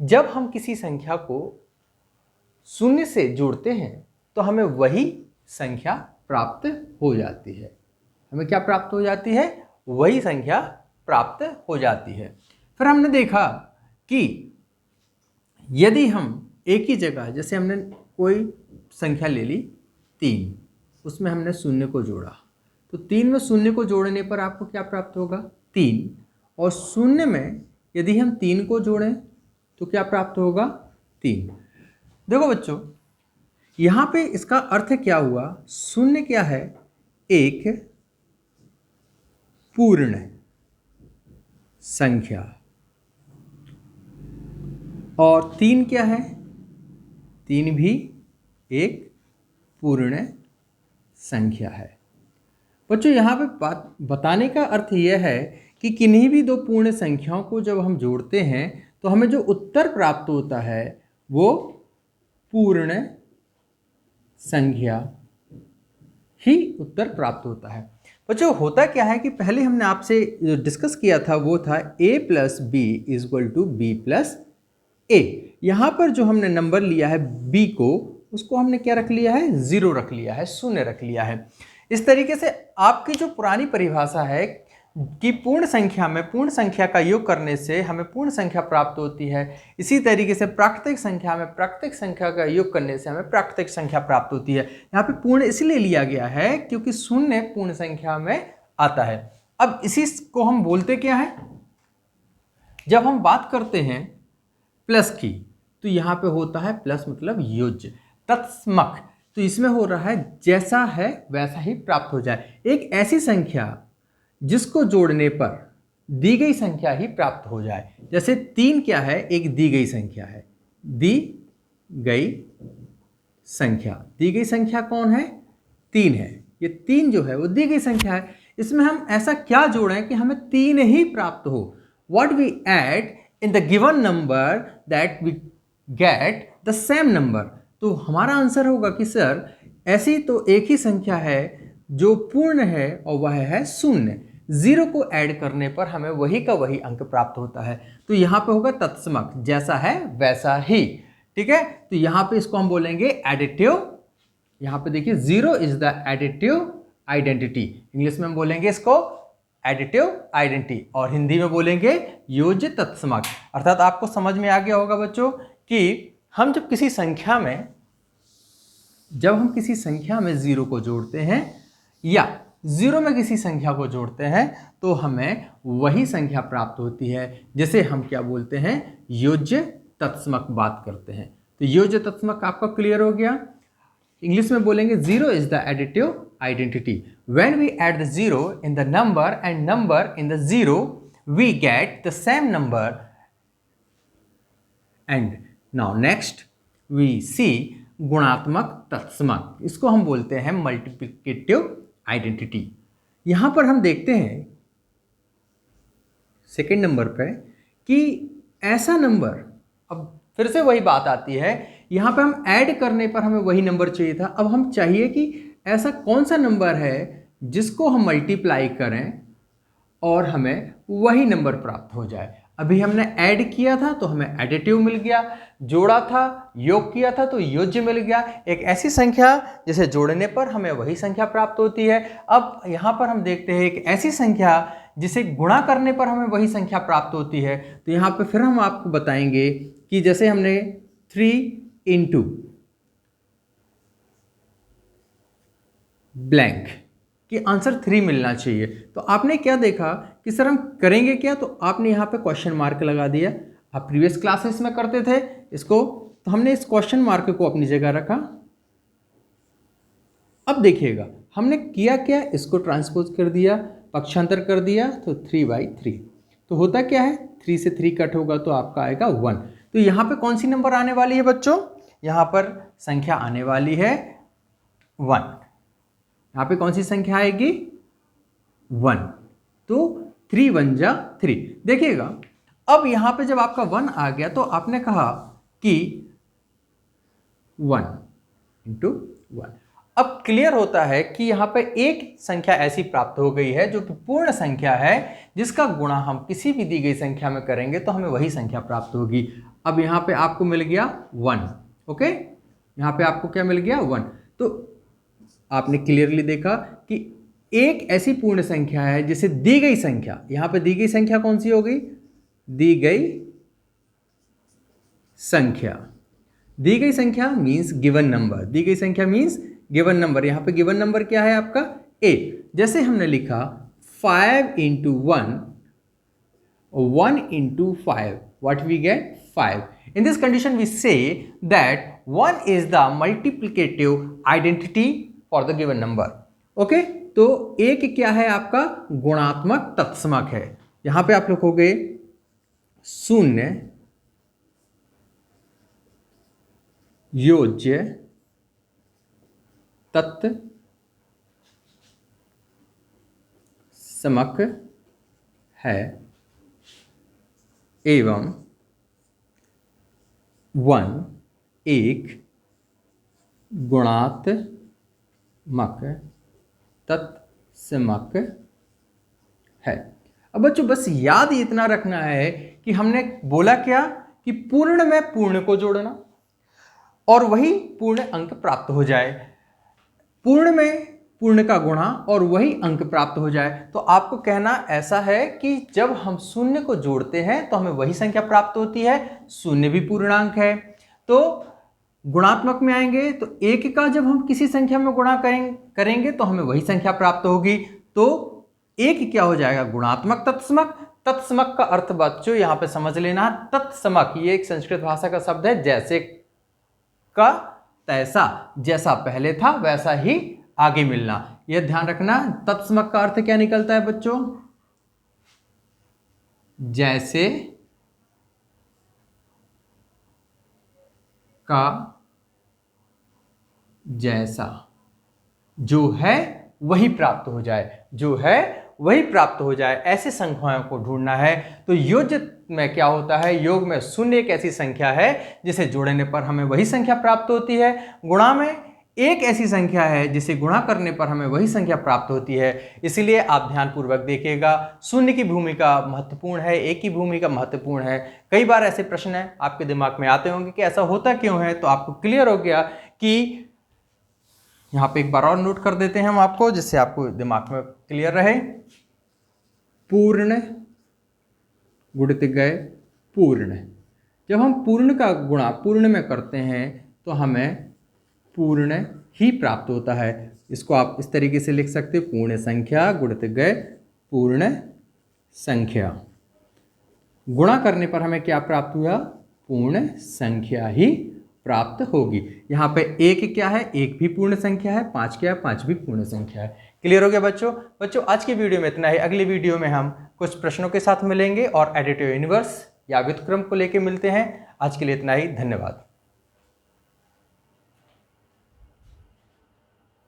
जब हम किसी संख्या को शून्य से जोड़ते हैं तो हमें वही संख्या प्राप्त हो जाती है। हमें क्या प्राप्त हो जाती है? वही संख्या प्राप्त हो जाती है। फिर हमने देखा कि यदि हम एक ही जगह, जैसे हमने कोई संख्या ले ली 3, उसमें हमने शून्य को जोड़ा, तो 3 में शून्य को जोड़ने पर आपको क्या प्राप्त होगा? 3। और शून्य में यदि हम 3 को जोड़ें तो क्या प्राप्त होगा? 3। देखो बच्चों, यहाँ पे इसका अर्थ क्या हुआ? शून्य क्या है? एक पूर्ण संख्या। और 3 क्या है? 3 भी एक पूर्ण संख्या है। बच्चों, यहाँ पे बात बताने का अर्थ यह है कि किन्हीं भी दो पूर्ण संख्याओं को जब हम जोड़ते हैं तो हमें जो उत्तर प्राप्त होता है वो पूर्ण संख्या ही उत्तर प्राप्त होता है। बच्चों, होता क्या है कि पहले हमने आपसे जो डिस्कस किया था वो था a plus B is equal to B plus A. यहाँ पर जो हमने नंबर लिया है b को, उसको हमने क्या रख लिया है? 0 रख लिया है, शून्य रख लिया है। इस तरीके से आपकी जो पुरानी परिभाषा है कि पूर्ण संख्या में पूर्ण संख्या का योग करने से हमें पूर्ण संख्या प्राप्त होती है, इसी तरीके से प्राकृतिक संख्या में प्राकृतिक संख्या का योग करने से हमें प्राकृतिक संख्या प्राप्त होती है। यहाँ पे पूर्ण इसलिए लिया गया है क्योंकि शून्य पूर्ण संख्या में आता है। अब इसी को हम बोलते क्या है? जब हम बात करते हैं प्लस की, तो यहाँ पे होता है प्लस मतलब योज्य, तत्समक। तो इसमें हो रहा है जैसा है वैसा ही प्राप्त हो जाए, एक ऐसी संख्या जिसको जोड़ने पर दी गई संख्या ही प्राप्त हो जाए। जैसे 3 क्या है? एक दी गई संख्या है। दी गई संख्या, दी गई संख्या कौन है? 3 है। ये 3 जो है वो दी गई संख्या है। इसमें हम ऐसा क्या जोड़ें कि हमें 3 ही प्राप्त हो? What we add in the given number that we get the same number. तो हमारा आंसर होगा कि सर ऐसी तो एक ही संख्या है जो पूर्ण है और वह है शून्य। 0 को ऐड करने पर हमें वही का वही अंक प्राप्त होता है। तो यहाँ पे होगा तत्समक, जैसा है वैसा ही। ठीक है, तो यहाँ पे इसको हम बोलेंगे एडिटिव। यहाँ पे देखिए 0 is the additive identity. English में हम बोलेंगे इसको एडिटिव आइडेंटिटी और हिंदी में बोलेंगे योज्य तत्समक। अर्थात आपको समझ में आ गया होगा बच्चों कि हम जब किसी संख्या में 0 को जोड़ते हैं या 0 में किसी संख्या को जोड़ते हैं तो हमें वही संख्या प्राप्त होती है, जिसे हम क्या बोलते हैं? योज्य तत्समक बात करते हैं। तो योज्य तत्समक आपका क्लियर हो गया। इंग्लिश में बोलेंगे 0 is the additive identity. When we add the 0 in the number and number in the 0 we get the same number. And now next we see गुणात्मक तत्समक। इसको हम बोलते हैं मल्टीप्लिकेटिव आइडेंटिटी। यहां पर हम देखते हैं सेकेंड नंबर पे कि ऐसा नंबर, अब फिर से वही बात आती है, यहां पे हम ऐड करने पर हमें वही नंबर चाहिए था। अब हम चाहिए कि ऐसा कौन सा नंबर है जिसको हम मल्टीप्लाई करें और हमें वही नंबर प्राप्त हो जाए। अभी हमने ऐड किया था तो हमें एडिटिव मिल गया, जोड़ा था योग किया था तो योज्य मिल गया। एक ऐसी संख्या जिसे जोड़ने पर हमें वही संख्या प्राप्त होती है। अब यहाँ पर हम देखते हैं एक ऐसी संख्या जिसे गुणा करने पर हमें वही संख्या प्राप्त होती है। तो यहाँ पे फिर हम आपको बताएंगे कि जैसे हमने 3 इंटू ब्लैंक कि आंसर 3 मिलना चाहिए। तो आपने क्या देखा कि सर हम करेंगे क्या? तो आपने यहाँ पे क्वेश्चन मार्क लगा दिया। आप प्रीवियस क्लासेस में करते थे इसको, तो हमने इस क्वेश्चन मार्क को अपनी जगह रखा। अब देखिएगा हमने किया क्या, इसको ट्रांसपोज कर दिया, पक्षांतर कर दिया, तो 3/3। तो होता क्या है, 3 से 3 कट होगा तो आपका आएगा 1। तो यहाँ पे कौन सी नंबर आने वाली है बच्चों? यहाँ पर संख्या आने वाली है 1। यहाँ पे कौन सी संख्या आएगी? 1। तो 3 1 जा 3। देखिएगा अब यहाँ पे जब आपका 1 आ गया तो आपने कहा कि 1 इंटू 1। अब क्लियर होता है कि यहाँ पे एक संख्या ऐसी प्राप्त हो गई है जो कि पूर्ण संख्या है, जिसका गुणा हम किसी भी दी गई संख्या में करेंगे तो हमें वही संख्या प्राप्त होगी। अब यहाँ पे आपको मिल गया 1। ओके, यहाँ पे आपको क्या मिल गया 1। तो आपने क्लियरली देखा कि एक ऐसी पूर्ण संख्या है जिसे दी गई संख्या, यहाँ पे दी गई संख्या कौन सी हो गई, दी गई संख्या। दी गई संख्या मीन्स गिवन नंबर, दी गई संख्या मीन्स गिवन नंबर। यहाँ पे गिवन नंबर क्या है आपका a। जैसे हमने लिखा 5 into 1, 1 into 5, what we get 5. In this condition we say that 1 is the multiplicative identity for the given number. Okay, तो एक क्या है आपका गुणात्मक तत्समक है। यहां पे आप लिखोगे 0 योज्य तत्समक है एवं 1 एक गुणात्मक तत्समक है। अब बच्चों बस याद इतना रखना है कि हमने बोला क्या कि पूर्ण में पूर्ण को जोड़ना और वही पूर्ण अंक प्राप्त हो जाए, पूर्ण में पूर्ण का गुणा और वही अंक प्राप्त हो जाए। तो आपको कहना ऐसा है कि जब हम शून्य को जोड़ते हैं तो हमें वही संख्या प्राप्त होती है, शून्य भी पूर्णांक है। तो गुणात्मक में आएंगे तो एक का जब हम किसी संख्या में गुणा करेंगे तो हमें वही संख्या प्राप्त होगी। तो एक क्या हो जाएगा गुणात्मक तत्समक। तत्समक का अर्थ बच्चों यहाँ पे समझ लेना, तत्समक ये एक संस्कृत भाषा का शब्द है, जैसे का तैसा, जैसा पहले था वैसा ही आगे मिलना, यह ध्यान रखना। तत्समक का अर्थ क्या निकलता है बच्चों, जैसे का जैसा, जो है वही प्राप्त हो जाए, जो है वही प्राप्त हो जाए, ऐसे संख्याओं को ढूंढना है। तो योज्य में क्या होता है, योग में शून्य एक ऐसी संख्या है जिसे जोड़ने पर हमें वही संख्या प्राप्त होती है। गुणा में एक ऐसी संख्या है जिसे गुणा करने पर हमें वही संख्या प्राप्त होती है। इसलिए आप ध्यानपूर्वक देखिएगा, शून्य की भूमिका महत्वपूर्ण है, एक की भूमिका महत्वपूर्ण है। कई बार ऐसे प्रश्न है आपके दिमाग में आते होंगे कि ऐसा होता क्यों है, तो आपको क्लियर हो गया कि यहाँ पे एक बार और नोट कर देते हैं हम आपको, जिससे आपको दिमाग में क्लियर रहे। पूर्ण गुणित गए पूर्ण, जब हम पूर्ण का गुणा पूर्ण में करते हैं तो हमें पूर्ण ही प्राप्त होता है। इसको आप इस तरीके से लिख सकते हैं, पूर्ण संख्या गुणित गए पूर्ण संख्या। गुणा करने पर हमें क्या प्राप्त हुआ, पूर्ण संख्या ही प्राप्त होगी। यहाँ पे एक क्या है, एक भी पूर्ण संख्या है, 5 क्या है, 5 भी पूर्ण संख्या है। क्लियर हो गया बच्चों आज की वीडियो में इतना ही। अगली वीडियो में हम कुछ प्रश्नों के साथ मिलेंगे और एडिटिव यूनिवर्स या व्युत्क्रम को लेके मिलते हैं। आज के लिए इतना ही, धन्यवाद।